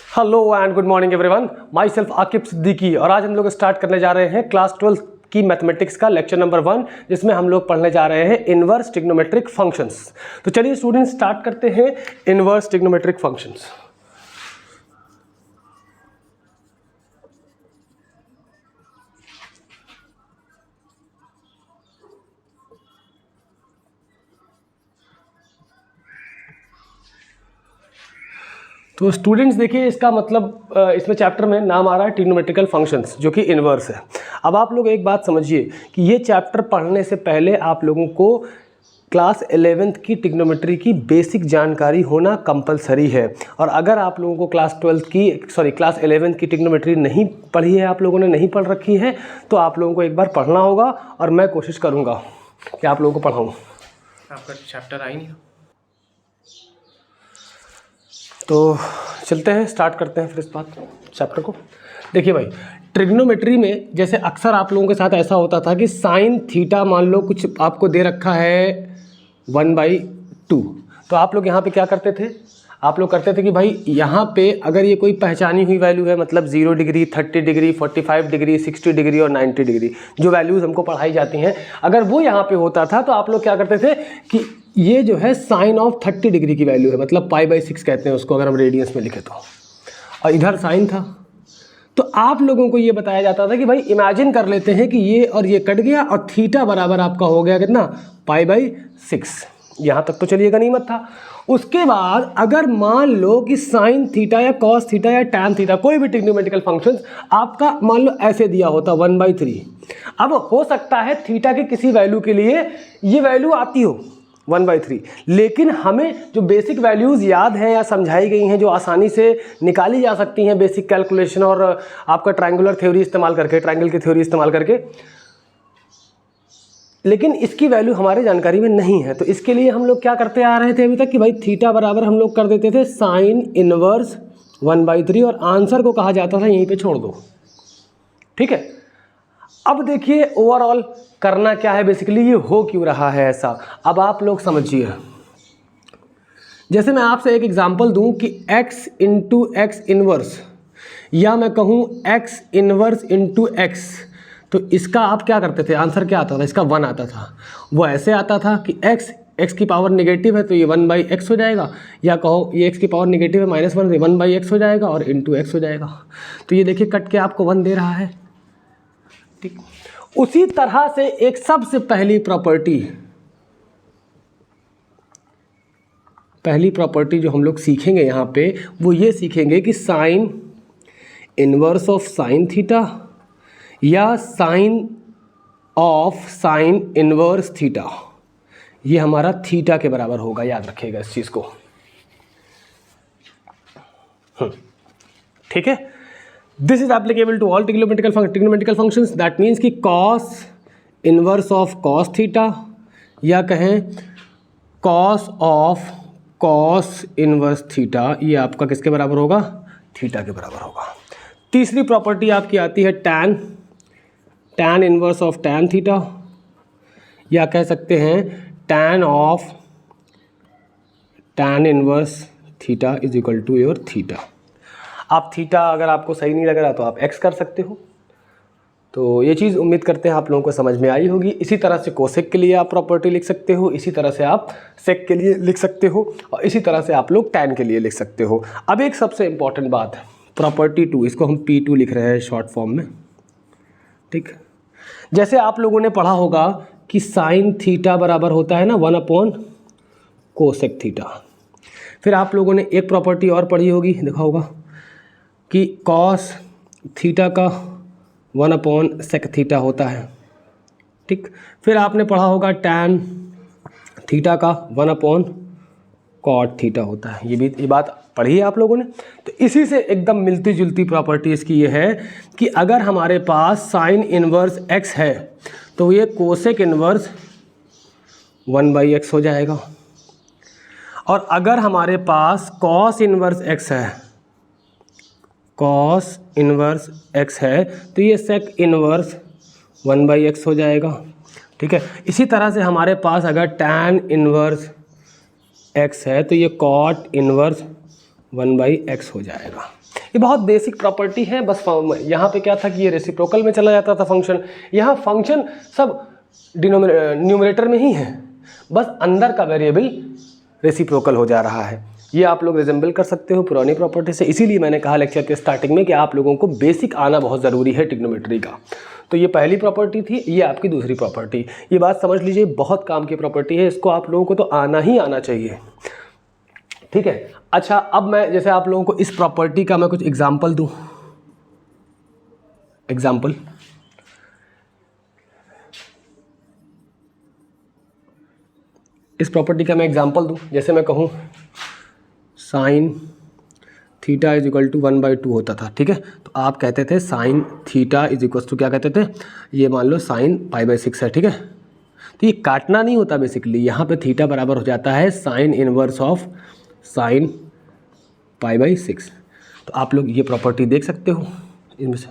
Hello and good morning everyone, my self Aqib Siddiqui. और आज हम लोग स्टार्ट करने जा रहे हैं क्लास 12 की मैथमेटिक्स का लेक्चर नंबर 1, जिसमें हम लोग पढ़ने जा रहे हैं इनवर्स ट्रिग्नोमेट्रिक फंक्शंस। तो चलिए स्टूडेंट्स स्टार्ट करते हैं इनवर्स ट्रिग्नोमेट्रिक फंक्शंस। तो स्टूडेंट्स देखिए, इसका मतलब इसमें चैप्टर में नाम आ रहा है ट्रिग्नोमेट्रिकल फंक्शंस, जो कि इनवर्स है। अब आप लोग एक बात समझिए कि ये चैप्टर पढ़ने से पहले आप लोगों को क्लास 11th की ट्रिग्नोमेट्री की बेसिक जानकारी होना कंपलसरी है। और अगर आप लोगों को क्लास 11th की ट्रिग्नोमेट्री नहीं पढ़ी है, आप लोगों ने नहीं पढ़ रखी है, तो आप लोगों को एक बार पढ़ना होगा और मैं कोशिश करूँगा कि आप लोगों को पढ़ाऊँ। आपका चैप्टर आई नहीं, तो चलते हैं, स्टार्ट करते हैं फिर इस बात चैप्टर को। देखिए भाई, ट्रिग्नोमेट्री में जैसे अक्सर आप लोगों के साथ ऐसा होता था कि साइन थीटा मान लो कुछ आपको दे रखा है 1/2, तो आप लोग यहाँ पे क्या करते थे? आप लोग करते थे कि भाई यहाँ पे अगर ये कोई पहचानी हुई वैल्यू है, मतलब 0 डिग्री, 30 डिग्री, 45 डिग्री, 60 डिग्री और 90 डिग्री, जो वैल्यूज़ हमको पढ़ाई जाती हैं, अगर वो यहाँ पे होता था तो आप लोग क्या करते थे कि ये जो है साइन ऑफ 30 डिग्री की वैल्यू है, मतलब π/6 कहते हैं उसको अगर हम रेडियंस में लिखे तो, और इधर साइन था। तो आप लोगों को ये बताया जाता था कि भाई इमेजिन कर लेते हैं कि ये और ये कट गया और थीटा बराबर आपका हो गया कितना, π/6। यहाँ तक तो चलिए गनीमत था। उसके बाद अगर मान लो कि साइन थीटा या कॉस थीटा या टैन थीटा, कोई भी ट्रिग्नोमेट्रिकल फंक्शन आपका मान लो ऐसे दिया होता 1/3। अब हो सकता है थीटा के किसी वैल्यू के लिए ये वैल्यू आती हो 1/3, लेकिन हमें जो बेसिक वैल्यूज़ याद हैं या समझाई गई हैं, जो आसानी से निकाली जा सकती हैं बेसिक कैलकुलेशन और आपका ट्रायंगुलर थ्योरी इस्तेमाल करके, ट्रायंगल की थ्योरी इस्तेमाल करके, लेकिन इसकी वैल्यू हमारे जानकारी में नहीं है। तो इसके लिए हम लोग क्या करते आ रहे थे अभी तक कि भाई थीटा बराबर हम लोग कर देते थे साइन इनवर्स 1/3 और आंसर को कहा जाता था यहीं पे छोड़ दो। ठीक है, अब देखिए ओवरऑल करना क्या है, बेसिकली ये हो क्यों रहा है ऐसा, अब आप लोग समझिए। जैसे मैं आपसे एक एग्जांपल दूं कि x इंटू एक्स इनवर्स, या मैं कहूं x इनवर्स इंटू एक्स, तो इसका आप क्या करते थे, आंसर क्या आता था? इसका 1 आता था। वो ऐसे आता था कि x की पावर नेगेटिव है तो ये 1/x हो जाएगा, या कहो ये x की पावर नेगेटिव है -1 तो 1/x हो जाएगा और इंटू x हो जाएगा। तो ये देखिए कट के आपको 1 दे रहा है। ठीक, उसी तरह से एक सबसे पहली प्रॉपर्टी जो हम लोग सीखेंगे यहाँ पे, वो ये सीखेंगे कि sine inverse of sine theta या sine of sine inverse theta, ये हमारा थीटा के बराबर होगा। याद रखिएगा इस चीज़ को। ठीक है, this is applicable to all trigonometrical functions. That means कि cos inverse of cos theta, या कहें cos of cos inverse theta, ये आपका किसके बराबर होगा? थीटा के बराबर होगा। तीसरी प्रॉपर्टी आपकी आती है tan inverse of tan theta, या कह सकते हैं tan of tan inverse theta is equal to your theta. आप थीटा अगर आपको सही नहीं लग रहा तो आप एक्स कर सकते हो। तो ये चीज़ उम्मीद करते हैं आप लोगों को समझ में आई होगी। इसी तरह से कोसेक के लिए आप प्रॉपर्टी लिख सकते हो, इसी तरह से आप सेक के लिए लिख सकते हो, और इसी तरह से आप लोग टैन के लिए लिख सकते हो। अब एक सबसे इम्पॉर्टेंट बात है, प्रॉपर्टी 2, इसको हम P2 लिख रहे हैं शॉर्ट फॉर्म में। ठीक, जैसे आप लोगों ने पढ़ा होगा कि साइन थीटा बराबर होता है ना 1/कोसेक थीटा। फिर आप लोगों ने एक प्रॉपर्टी और पढ़ी होगी, देखा होगा कि कॉस थीटा का 1/सेक थीटा होता है। ठीक, फिर आपने पढ़ा होगा टैन थीटा का 1/कॉट थीटा होता है। ये बात पढ़ी है आप लोगों ने। तो इसी से एकदम मिलती जुलती प्रॉपर्टी इसकी ये है कि अगर हमारे पास साइन इनवर्स x है तो ये कोसेक इनवर्स 1/x हो जाएगा, और अगर हमारे पास कॉस इनवर्स x है तो ये सेक इनवर्स 1/x हो जाएगा। ठीक है, इसी तरह से हमारे पास अगर टैन इनवर्स x है तो ये कॉट इनवर्स 1/x हो जाएगा। ये बहुत बेसिक प्रॉपर्टी है। बस यहाँ पे क्या था कि ये रेसिप्रोकल में चला जाता था फंक्शन, यहाँ फंक्शन सब न्यूमरेटर में ही है, बस अंदर का वेरिएबल रेसिप्रोकल हो जा रहा है। ये आप लोग रिजेंबल कर सकते हो पुरानी प्रॉपर्टी से, इसीलिए मैंने कहा लेक्चर के स्टार्टिंग में कि आप लोगों को बेसिक आना बहुत ज़रूरी है ट्रिग्नोमेट्री का। तो ये पहली प्रॉपर्टी थी, ये आपकी दूसरी प्रॉपर्टी। ये बात समझ लीजिए, बहुत काम की प्रॉपर्टी है, इसको आप लोगों को तो आना ही आना चाहिए, ठीक है। अच्छा, अब मैं जैसे आप लोगों को इस प्रॉपर्टी का मैं कुछ एग्जाम्पल दूँ। एग्जाम्पल, इस प्रॉपर्टी का मैं एग्जाम्पल दूँ। जैसे मैं कहूँ sine theta is equal to 1/2 होता था, ठीक है। तो आप कहते थे sine theta is equal to क्या कहते थे, ये मान लो साइन π/6 है, ठीक है। तो ये काटना नहीं होता बेसिकली, यहाँ पे थीटा बराबर हो जाता है साइन इनवर्स ऑफ साइन π/6। तो आप लोग ये प्रॉपर्टी देख सकते हो इनमें से।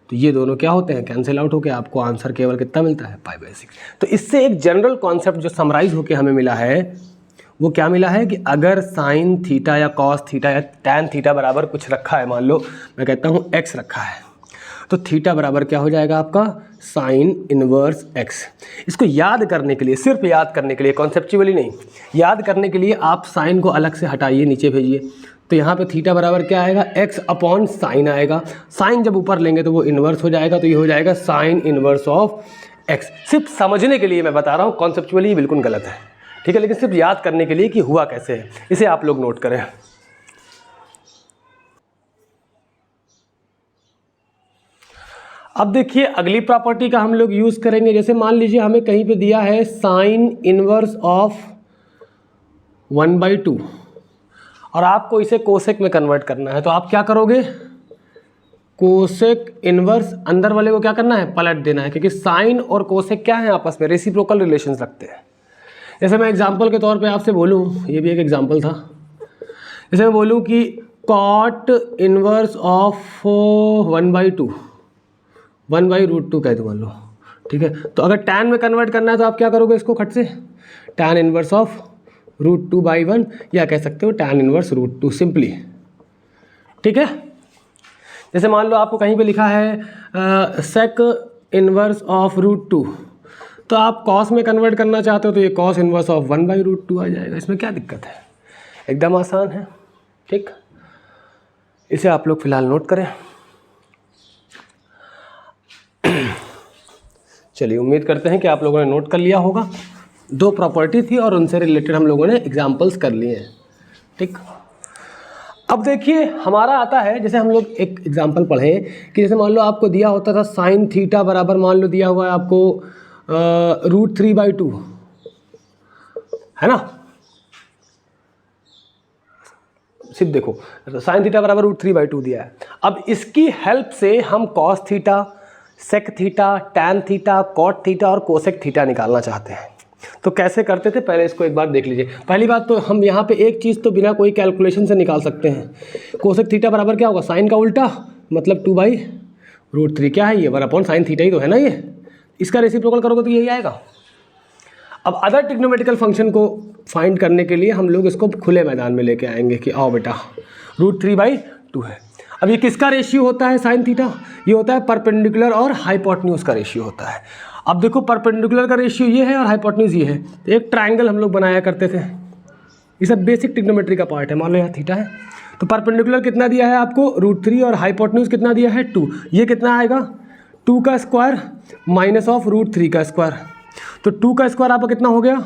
तो ये दोनों क्या होते हैं, कैंसिल आउट होकर आपको आंसर केवल कितना मिलता है, π/6। तो इससे एक जनरल कॉन्सेप्ट जो समराइज होकर हमें मिला है वो क्या मिला है कि अगर साइन थीटा या कॉस थीटा या टैन थीटा बराबर कुछ रखा है, मान लो मैं कहता हूँ x रखा है, तो थीटा बराबर क्या हो जाएगा आपका साइन इनवर्स x। इसको याद करने के लिए, सिर्फ याद करने के लिए, कॉन्सेप्चुअली नहीं, याद करने के लिए आप साइन को अलग से हटाइए, नीचे भेजिए। तो यहाँ पे थीटा बराबर क्या आएगा, x अपॉन साइन आएगा। साइन जब ऊपर लेंगे तो वो इन्वर्स हो जाएगा, तो ये हो जाएगा साइन इनवर्स ऑफ x। सिर्फ समझने के लिए मैं बता रहा हूँ, कॉन्सेप्चुअली बिल्कुल गलत है, ठीक है, लेकिन सिर्फ याद करने के लिए कि हुआ कैसे है, इसे आप लोग नोट करें। अब देखिए अगली प्रॉपर्टी का हम लोग यूज़ करेंगे। जैसे मान लीजिए हमें कहीं पे दिया है साइन इनवर्स ऑफ 1/2 और आपको इसे कोसेक में कन्वर्ट करना है, तो आप क्या करोगे, कोसेक इनवर्स अंदर वाले को क्या करना है, पलट देना है, क्योंकि साइन और कोसेक क्या है, आपस में रेसिप्रोकल रिलेशंस रखते हैं। जैसे मैं एग्जांपल के तौर पे आपसे बोलूँ, ये भी एक एग्जांपल था, जैसे मैं बोलूँ कि कॉट इनवर्स ऑफ 1/2 1/√2 कह दूँ मान लो, ठीक है। तो अगर टैन में कन्वर्ट करना है तो आप क्या करोगे, इसको खट से टैन इनवर्स ऑफ √2/1 या कह सकते हो टैन इनवर्स √2 सिंपली, ठीक है। जैसे मान लो आपको कहीं पे लिखा है सेक इनवर्स ऑफ √2, तो आप कॉस में कन्वर्ट करना चाहते हो तो ये कॉस इनवर्स ऑफ 1/√2 आ जाएगा। इसमें क्या दिक्कत है, एकदम आसान है, ठीक। इसे आप लोग फिलहाल नोट करें। चलिए, उम्मीद करते हैं कि आप लोगों ने नोट कर लिया होगा। दो प्रॉपर्टी थी और उनसे रिलेटेड हम लोगों ने एग्जाम्पल्स कर लिए हैं, ठीक। अब देखिए हमारा आता है, जैसे हम लोग एक एग्जाम्पल पढ़ें कि जैसे मान लो आपको दिया होता था साइन थीटा बराबर, मान लो दिया हुआ है आपको √3/2, है ना। सिर्फ देखो साइन थीटा बराबर √3/2 दिया है। अब इसकी हेल्प से हम cos theta, sec theta, tan theta, cot theta और कोसेक थीटा निकालना चाहते हैं। तो कैसे करते थे, पहले इसको एक बार देख लीजिए। पहली बात तो हम यहाँ पे एक चीज़ तो बिना कोई कैलकुलेशन से निकाल सकते हैं। कोसेक थीटा बराबर क्या होगा, साइन का उल्टा, मतलब 2/√3 क्या है ये, 1 साइन थीटा ही तो है ना ये। इसका रेसिप्रोकल करोगे तो यही आएगा। अब अदर ट्रिग्नोमेट्रिकल फंक्शन को फाइंड करने के लिए हम लोग इसको खुले मैदान में लेके आएंगे कि आओ बेटा √3/2 है। अब ये किसका रेशियो होता है साइन थीटा, ये होता है परपेंडिकुलर और हाइपोटेन्यूज का रेशियो होता है। अब देखो परपेंडिकुलर का रेशियो ये है और हाइपोटेन्यूज ये है। तो एक ट्रायंगल हम लोग बनाया करते थे, ये सब बेसिक ट्रिग्नोमेट्री का पार्ट है। मान लो यहाँ थीटा है, तो परपेंडिकुलर कितना दिया है आपको, √3 और हाइपोटेन्यूज कितना दिया है 2। ये कितना आएगा, 2 का स्क्वायर माइनस ऑफ √3 का स्क्वायर। तो 2 का स्क्वायर आपका कितना हो गया,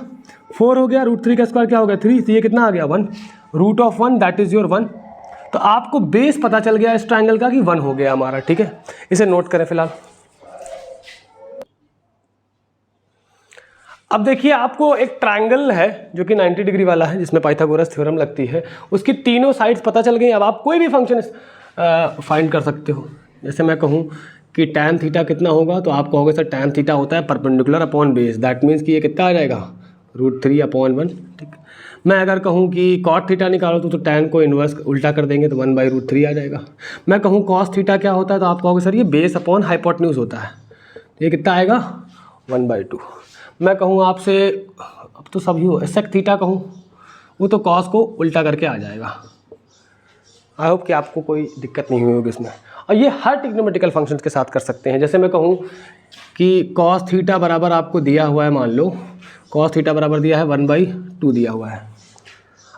4 हो गया, √3 का स्क्वायर क्या हो गया 3, तो ये कितना आ गया 1, √1 दैट इज योर 1। तो आपको बेस पता चल गया इस ट्रायंगल का कि 1 हो गया हमारा, ठीक है। इसे नोट करें फिलहाल। अब देखिए आपको एक ट्रायंगल है जो कि 90 डिग्री वाला है, जिसमें पाइथागोरस थ्योरम लगती है, उसकी तीनों साइड्स पता चल गई। अब आप कोई भी फंक्शन फाइंड कर सकते हो। जैसे मैं कहूँ कि टैन थीटा कितना होगा, तो आप कहोगे सर टैन थीटा होता है perpendicular upon base, that means कि ये कितना आ जाएगा √3/1, ठीक। मैं अगर कहूँ कि कॉट थीटा निकालो तो टैन को इन्वर्स उल्टा कर देंगे तो 1/√3 आ जाएगा। मैं कहूँ कॉस थीटा क्या होता है, तो आप कहोगे सर ये बेस अपॉन हाइपोटेन्यूज होता है, तो ये कितना आएगा 1/2। मैं कहूँ आपसे, अब तो सभी हो, सेक थीटा कहूँ, वो तो कॉस को उल्टा करके आ जाएगा, आई होप कि आपको कोई दिक्कत नहीं हुई होगी इसमें। और ये हर ट्रिग्नोमेट्रिकल फंक्शंस के साथ कर सकते हैं। जैसे मैं कहूँ कि cos थीटा बराबर आपको दिया हुआ है, मान लो cos थीटा बराबर दिया है 1/2 दिया हुआ है।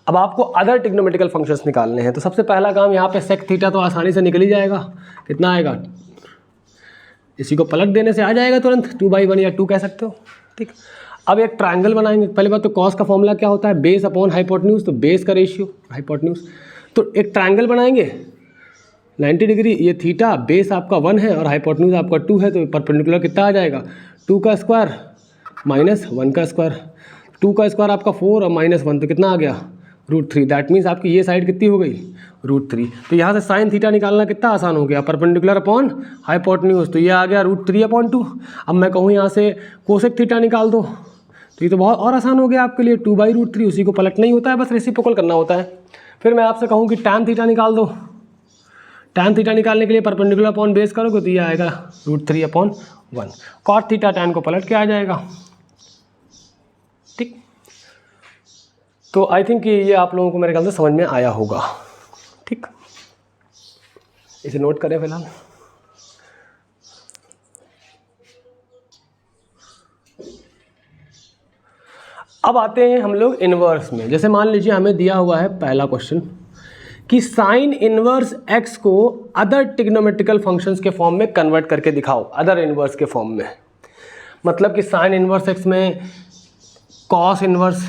अब आपको अदर ट्रिग्नोमेट्रिकल फंक्शंस निकालने हैं, तो सबसे पहला काम यहाँ पे sec थीटा तो आसानी से निकल ही जाएगा। कितना आएगा, इसी को पलट देने से आ जाएगा तुरंत, 2/1 या 2 कह सकते हो। ठीक, अब एक ट्रायंगल बनाएंगे। पहले बात तो cos का फॉर्मूला क्या होता है, बेस अपॉन हाइपोटेन्यूज, तो बेस का रेशियो हाइपोटेन्यूज। तो एक ट्रायंगल बनाएंगे 90 डिग्री, ये थीटा बेस आपका 1 है और हाइपोटेन्यूज आपका 2 है, तो परपेंडिकुलर कितना आ जाएगा, 2 का स्क्वायर माइनस 1 का स्क्वायर। 2 का स्क्वायर आपका 4 और -1 तो कितना आ गया, √3। दैट मीन्स आपकी ये साइड कितनी हो गई, √3। तो यहाँ से साइन थीटा निकालना कितना आसान हो गया, परपेंडिकुलर अपॉन हाइपोटेन्यूज, तो ये आ गया √3/2। अब मैं कहूँ यहाँ से कोसेक थीटा निकाल दो, तो ये तो बहुत और आसान हो गया आपके लिए, 2/√3। उसी को पलटना ही होता है, बस रेसिप्रोकल करना होता है। फिर मैं आपसे कहूँ कि tan थीटा निकाल दो। tan थीटा निकालने के लिए परपेंडिकुलर अपॉन बेस करोगे तो ये आएगा √3/1। cot थीटा tan को पलट के आ जाएगा। ठीक, तो आई थिंक ये आप लोगों को मेरे ख्याल से समझ में आया होगा। ठीक, इसे नोट करें फिलहाल। अब आते हैं हम लोग इन्वर्स में। जैसे मान लीजिए हमें दिया हुआ है पहला क्वेश्चन कि साइन इन्वर्स x को अदर ट्रिग्नोमेट्रिकल फंक्शंस के फॉर्म में कन्वर्ट करके दिखाओ, अदर इन्वर्स के फॉर्म में। मतलब कि साइन इन्वर्स x में कॉस इन्वर्स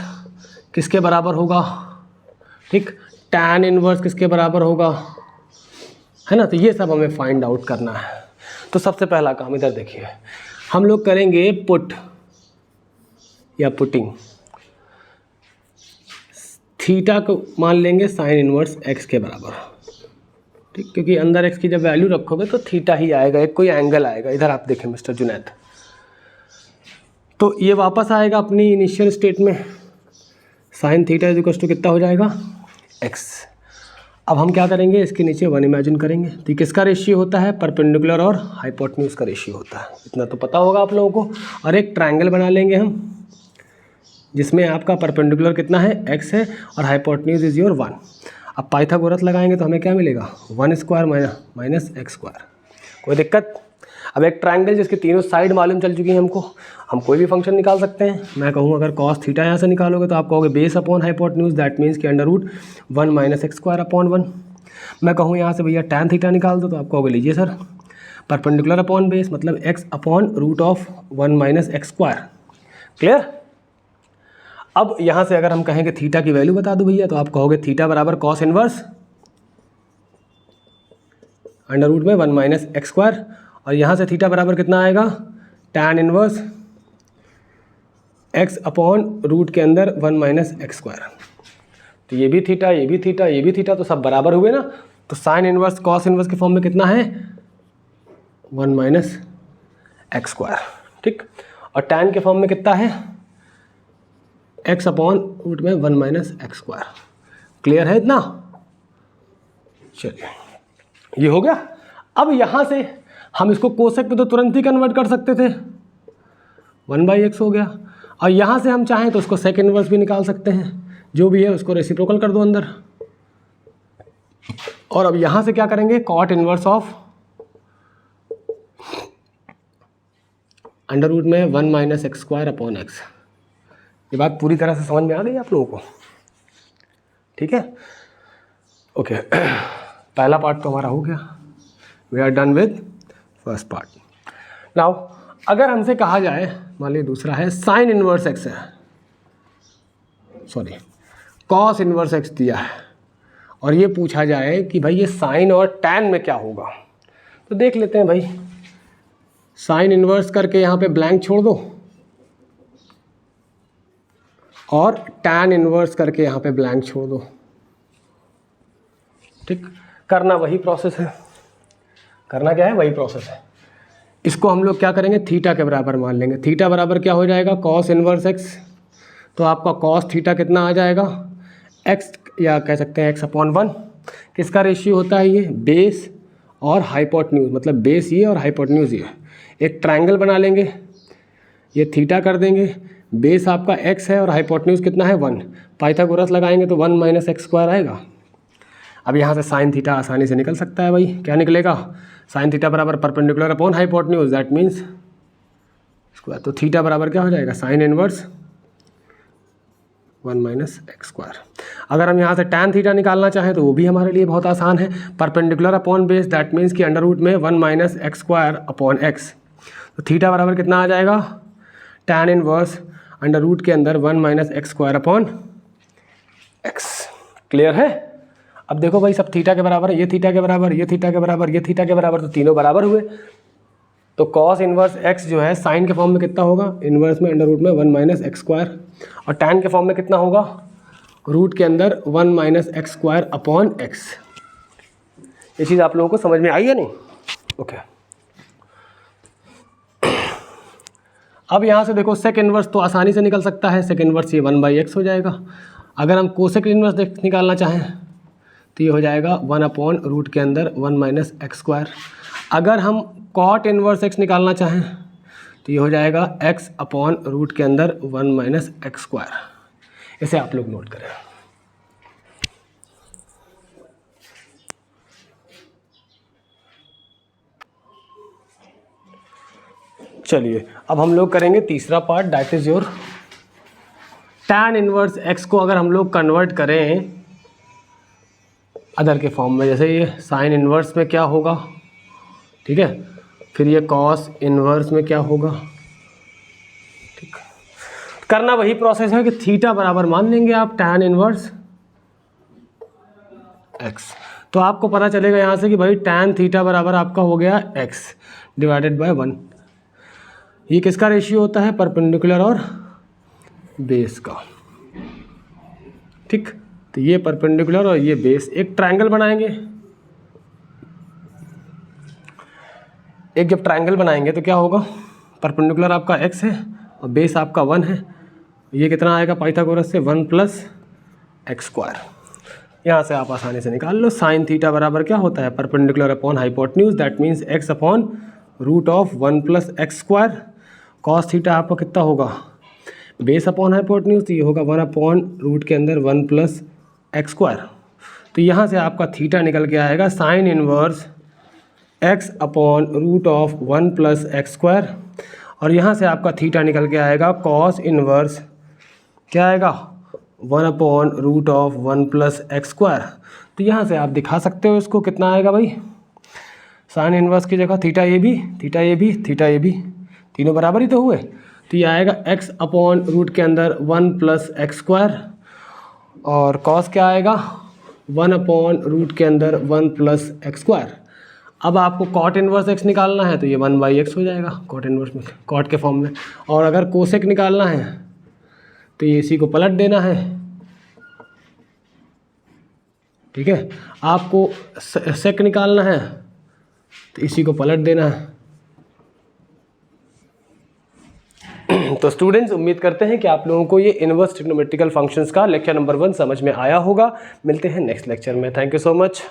किसके बराबर होगा, ठीक, tan इन्वर्स किसके बराबर होगा, है ना। तो ये सब हमें फाइंड आउट करना है। तो सबसे पहला काम इधर देखिए, हम लोग करेंगे पुट या पुटिंग। थीटा को मान लेंगे साइन इन्वर्स x के बराबर, ठीक, क्योंकि अंदर x की जब वैल्यू रखोगे तो थीटा ही आएगा, एक कोई एंगल आएगा। इधर आप देखें मिस्टर जुनैद, तो ये वापस आएगा अपनी इनिशियल स्टेट में, sine theta is equal to कितना हो जाएगा, x। अब हम क्या करेंगे, इसके नीचे 1 इमेजिन करेंगे। तो किसका रेशियो होता है, परपेंडिकुलर और हाइपोटेन्यूज का रेशियो होता है, इतना तो पता होगा आप लोगों को। और एक ट्रायंगल बना लेंगे हम, जिसमें आपका परपेंडिकुलर कितना है, x है, और हाइपोटेन्यूज इज योर 1। अब पाइथागोरस लगाएंगे तो हमें क्या मिलेगा, 1 स्क्वायर माइनस x स्क्वायर। कोई दिक्कत। अब एक ट्रायंगल जिसकी तीनों साइड मालूम चल चुकी है हमको, हम कोई भी फंक्शन निकाल सकते हैं। मैं कहूँ अगर cos थीटा यहाँ से निकालोगे तो आप कहोगे base upon hypotenuse, that means कि √1 माइनस x स्क्वायर अपॉन 1। मैं कहूँ यहाँ से भैया tan थीटा निकाल दो, तो आप कहोगे लीजिए सर परपेंडिकुलर अपॉन बेस, मतलब x upon √1 minus x square. Clear. अब यहाँ से अगर हम कहेंगे थीटा की वैल्यू बता दो भैया, तो आप कहोगे थीटा बराबर cos inverse √1 minus x square, और यहाँ से थीटा बराबर कितना आएगा, tan inverse x upon root के अंदर 1 माइनस x स्क्वायर। तो ये भी थीटा, ये भी थीटा, ये भी थीटा, तो सब बराबर हुए ना। तो साइन इन्वर्स कॉस इन्वर्स के फॉर्म में कितना है, 1 माइनस x स्क्वायर, ठीक। और tan के फॉर्म में कितना है, x अपॉन रूट में 1 माइनस x स्क्वायर। क्लियर है इतना। चलिए ये हो गया। अब यहाँ से हम इसको कोसेक पे तो तुरंत ही कन्वर्ट कर सकते थे, 1/x हो गया। और यहाँ से हम चाहें तो उसको सेक इन्वर्स भी निकाल सकते हैं, जो भी है उसको रेसिप्रोकल कर दो अंदर। और अब यहाँ से क्या करेंगे, कॉट इन्वर्स ऑफ √ में 1 minus x square upon x। ये बात पूरी तरह से समझ में आ गई आप लोगों को, ठीक है। ओके, पहला पार्ट तो हमारा हो गया, we are done with first part. Now अगर हमसे कहा जाए, मान लीजिए दूसरा है साइन इन्वर्स x है, सॉरी कॉस इन्वर्स x दिया है, और ये पूछा जाए कि भाई ये साइन और tan में क्या होगा, तो देख लेते हैं भाई। साइन इन्वर्स करके यहाँ पे ब्लैंक छोड़ दो, और tan इन्वर्स करके यहाँ पे ब्लैंक छोड़ दो, ठीक। करना वही प्रोसेस है, करना क्या है, वही प्रोसेस है। इसको हम लोग क्या करेंगे, थीटा के बराबर मान लेंगे। थीटा बराबर क्या हो जाएगा, कॉस इन्वर्स x, तो आपका कॉस थीटा कितना आ जाएगा, x, या कह सकते हैं x अपॉन 1। किसका रेशियो होता है ये, बेस और हाइपोटेन्यूज, मतलब बेस ये और हाइपोटेन्यूज ये। एक ट्रायंगल बना लेंगे, ये थीटा कर देंगे, बेस आपका x है और हाइपोटेन्यूज कितना है 1। पाइथागोरस लगाएंगे तो 1 माइनस x स्क्वायर आएगा। अब यहाँ से साइन थीटा आसानी से निकल सकता है भाई। क्या निकलेगा? साइन थीटा बराबर perpendicular upon hypotenuse, that means square. तो थीटा बराबर क्या हो जाएगा? Sine inverse 1 minus x square. अगर हम यहाँ से टैन थीटा निकालना चाहें तो वो भी हमारे लिए बहुत आसान है। Perpendicular upon base, that means कि अंडर रूट में 1 minus x square upon x. तो थीटा बराबर कितना आ जाएगा? टैन इनवर्स अंडर रूट के अंदर 1 minus x square upon x. Clear है? अब देखो भाई, सब थीटा के बराबर है, ये थीटा के बराबर, ये थीटा के बराबर, ये थीटा के बराबर, तो तीनों बराबर हुए। तो कॉस इनवर्स एक्स जो है साइन के फॉर्म में कितना होगा? इनवर्स में अंडर रूट में 1 माइनस एक्स स्क्वायर, और टैन के फॉर्म में कितना होगा? रूट के अंदर 1 minus x square upon x. ये चीज़ आप लोगों को समझ में आई है नहीं? ओके। अब यहाँ से देखो सेक इनवर्स तो आसानी से निकल सकता है। सेक इनवर्स ये 1/x हो जाएगा। अगर हम कोसेक इनवर्स निकालना चाहें तो ये हो जाएगा 1 अपॉन रूट के अंदर 1 माइनस एक्स स्क्वायर। अगर हम कॉट इनवर्स एक्स निकालना चाहें तो ये हो जाएगा x अपॉन रूट के अंदर 1 माइनस एक्स स्क्वायर। इसे आप लोग नोट करें। चलिए अब हम लोग करेंगे तीसरा part, that is your tan inverse x को अगर हम लोग कन्वर्ट करें अदर के फॉर्म में, जैसे ये साइन इनवर्स में क्या होगा, ठीक है, फिर ये कॉस इनवर्स में क्या होगा, ठीक। करना वही प्रोसेस है कि थीटा बराबर मान लेंगे आप टैन इनवर्स एक्स। तो आपको पता चलेगा यहाँ से कि भाई टैन थीटा बराबर आपका हो गया एक्स डिवाइडेड बाय 1। ये किसका रेशियो होता है? परपेंडिकुलर और बेस का, ठीक। तो ये परपेंडिकुलर और ये बेस, एक ट्रायंगल बनाएंगे। एक जब ट्रायंगल बनाएंगे तो क्या होगा? परपेंडिकुलर आपका x है और बेस आपका 1 है। ये कितना आएगा पाइथागोरस से? 1 प्लस एक्स स्क्वायर। यहाँ से आप आसानी से निकाल लो। साइन थीटा बराबर क्या होता है? Perpendicular upon hypotenuse, that means x upon root of 1 plus x square. Cos theta आपका कितना होगा? बेस अपॉन हाइपोटेन्यूज, तो ये होगा 1 अपॉन रूट के अंदर 1 प्लस एक्स स्क्वायर। तो यहाँ से आपका थीटा निकल के आएगा sine inverse x upon root of 1 plus x square, और यहाँ से आपका थीटा निकल के आएगा कॉस इनवर्स क्या आएगा? 1 upon root of 1 plus x square. तो यहाँ से आप दिखा सकते हो इसको, कितना आएगा भाई? साइन इनवर्स की जगह theta A B, theta A B, theta A B, तीनों बराबर ही तो हुए। तो ये आएगा x अपॉन रूट के अंदर 1 प्लस एक्स स्क्वायर, और कॉस क्या आएगा? 1 अपॉन रूट के अंदर 1 प्लस एक्स स्क्वायर। अब आपको कॉट इनवर्स एक्स निकालना है तो ये 1/x हो जाएगा कॉट इनवर्स में, कॉट के फॉर्म में। और अगर कोसेक निकालना है तो ये इसी को पलट देना है, ठीक है। आपको सेक निकालना है तो इसी को पलट देना है। तो स्टूडेंट्स, उम्मीद करते हैं कि आप लोगों को ये इनवर्स ट्रिग्नोमेट्रिकल फंक्शंस का लेक्चर नंबर 1 समझ में आया होगा। मिलते हैं नेक्स्ट लेक्चर में। Thank you so much.